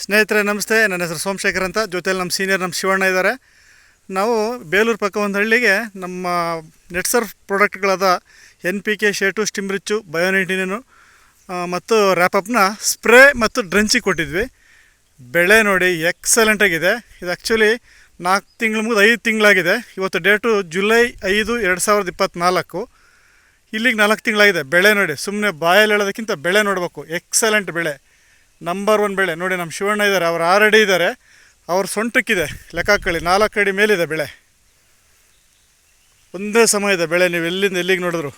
ಸ್ನೇಹಿತರೆ ನಮಸ್ತೆ. ನನ್ನ ಹೆಸರು ಸೋಮಶೇಖರ್ ಅಂತ. ಜೊತೆಯಲ್ಲಿ ನಮ್ಮ ಸೀನಿಯರ್ ನಮ್ಮ ಶಿವಣ್ಣ ಇದ್ದಾರೆ. ನಾವು ಬೇಲೂರು ಪಕ್ಕ ಒಂದು ಹಳ್ಳಿಗೆ ನಮ್ಮ ನೆಟ್ಸರ್ಫ್ ಪ್ರಾಡಕ್ಟ್ಗಳಾದ NPK, ಶೇಟು, ಸ್ಟಿಮ್ರಿಚ್ಚು, ಬಯೋನೈಟಿನೇನು ಮತ್ತು ರ್ಯಾಪಪ್ನ ಸ್ಪ್ರೇ ಮತ್ತು ಡ್ರೆಂಚಿಗೆ ಕೊಟ್ಟಿದ್ವಿ. ಬೆಳೆ ನೋಡಿ ಎಕ್ಸಲೆಂಟಾಗಿದೆ. ಇದು ಆ್ಯಕ್ಚುಲಿ 4 ತಿಂಗಳು ಮುಗಿದು 5 ತಿಂಗಳಾಗಿದೆ. ಇವತ್ತು ಡೇಟು ಜುಲೈ 5, 2024. ಇಲ್ಲಿಗೆ 4 ತಿಂಗಳಾಗಿದೆ. ಬೆಳೆ ನೋಡಿ, ಸುಮ್ಮನೆ ಬಾಯಲ್ಲಿ ಹೇಳೋದಕ್ಕಿಂತ ಬೆಳೆ ನೋಡಬೇಕು. ಎಕ್ಸಲೆಂಟ್ ಬೆಳೆ, ನಂಬರ್ 1 ಬೆಳೆ. ನೋಡಿ ನಮ್ಮ ಶಿವಣ್ಣ ಇದ್ದಾರೆ, ಅವ್ರು 6 ಅಡಿ ಇದ್ದಾರೆ. ಅವ್ರ ಸೊಂಟಕ್ಕಿದೆ, ಲೆಕ್ಕ ಹಾಕೊಳ್ಳಿ, 4 ಅಡಿ ಮೇಲಿದೆ ಬೆಳೆ. ಒಂದೇ ಸಮ ಇದೆ ಬೆಳೆ. ನೀವು ಎಲ್ಲಿಂದ ಎಲ್ಲಿಗೆ ನೋಡಿದ್ರು.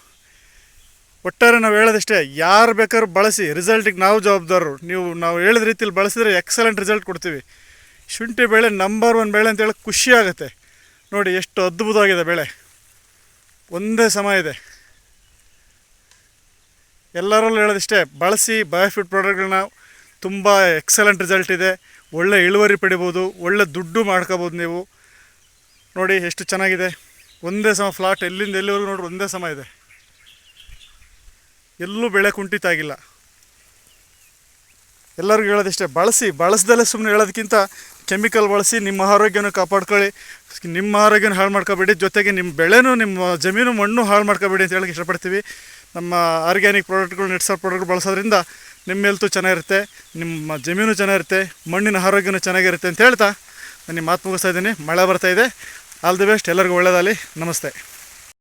ಒಟ್ಟಾರೆ ನಾವು ಹೇಳೋದಿಷ್ಟೇ, ಯಾರು ಬೇಕಾದ್ರೂ ಬಳಸಿ, ರಿಸಲ್ಟಿಗೆ ನಾವು ಜವಾಬ್ದಾರರು. ನಾವು ಹೇಳಿದ ರೀತಿಯಲ್ಲಿ ಬಳಸಿದರೆ ಎಕ್ಸಲೆಂಟ್ ರಿಸಲ್ಟ್ ಕೊಡ್ತೀವಿ. ಶುಂಠಿ ಬೆಳೆ ನಂಬರ್ 1 ಬೆಳೆ ಅಂತೇಳಿ ಖುಷಿ ಆಗುತ್ತೆ. ನೋಡಿ ಎಷ್ಟು ಅದ್ಭುತವಾಗಿದೆ ಬೆಳೆ, ಒಂದೇ ಸಮ ಇದೆ. ಎಲ್ಲರಲ್ಲೂ ಹೇಳೋದಿಷ್ಟೇ, ಬಳಸಿ. ಬಯೋಫಿಟ್ ಪ್ರಾಡಕ್ಟ್ಗಳನ್ನ ತುಂಬ ಎಕ್ಸಲೆಂಟ್ ರಿಸಲ್ಟ್ ಇದೆ. ಒಳ್ಳೆ ಇಳುವರಿ ಪಡಿಬೋದು, ಒಳ್ಳೆ ದುಡ್ಡು ಮಾಡ್ಕೋಬೋದು ನೀವು. ನೋಡಿ ಎಷ್ಟು ಚೆನ್ನಾಗಿದೆ. ಒಂದೇ ಸಮ ಫ್ಲಾಟ್, ಎಲ್ಲಿಂದ ಎಲ್ಲಿವರೆಗೂ ನೋಡ್ರಿ ಒಂದೇ ಸಮ ಇದೆ. ಎಲ್ಲೂ ಬೆಳೆ ಕುಂಠಿತ ಆಗಿಲ್ಲ. ಎಲ್ಲರಿಗೂ ಹೇಳೋದಿಷ್ಟೇ, ಬಳಸ್ದಲ್ಲೇ ಸುಮ್ಮನೆ ಹೇಳೋದಕ್ಕಿಂತ ಕೆಮಿಕಲ್ ಬಳಸಿ ನಿಮ್ಮ ಆರೋಗ್ಯನ ಕಾಪಾಡ್ಕೊಳ್ಳಿ. ನಿಮ್ಮ ಆರೋಗ್ಯನ ಹಾಳು ಮಾಡ್ಕೋಬೇಡಿ, ಜೊತೆಗೆ ನಿಮ್ಮ ಬೆಳೆನೂ, ನಿಮ್ಮ ಜಮೀನು, ಮಣ್ಣು ಹಾಳು ಮಾಡ್ಕೋಬೇಡಿ ಅಂತ ಹೇಳೋಕ್ಕೆ ಇಷ್ಟಪಡ್ತೀವಿ. ನಮ್ಮ ಆರ್ಗ್ಯಾನಿಕ್ ಪ್ರಾಡಕ್ಟ್ಗಳು, ನೆಟ್ಸರ್ಫ್ ಪ್ರಾಡಕ್ಟ್ ಬಳಸೋದ್ರಿಂದ ನಿಮ್ಮ ಹೆಲ್ತು ಚೆನ್ನಾಗಿರುತ್ತೆ, ನಿಮ್ಮ ಜಮೀನು ಚೆನ್ನಾಗಿರುತ್ತೆ, ಮಣ್ಣಿನ ಆರೋಗ್ಯನೂ ಚೆನ್ನಾಗಿರುತ್ತೆ ಅಂತ ಹೇಳ್ತಾ ನಾನು ನಿಮ್ಮ ಮಾತು ಮುಗಿಸ್ತಾ ಇದ್ದೀನಿ. ಮಳೆ ಬರ್ತಾಯಿದೆ. ಆಲ್ ದಿ ಬೆಸ್ಟ್, ಎಲ್ಲರಿಗೂ ಒಳ್ಳೆಯದಾಗಲಿ. ನಮಸ್ತೆ.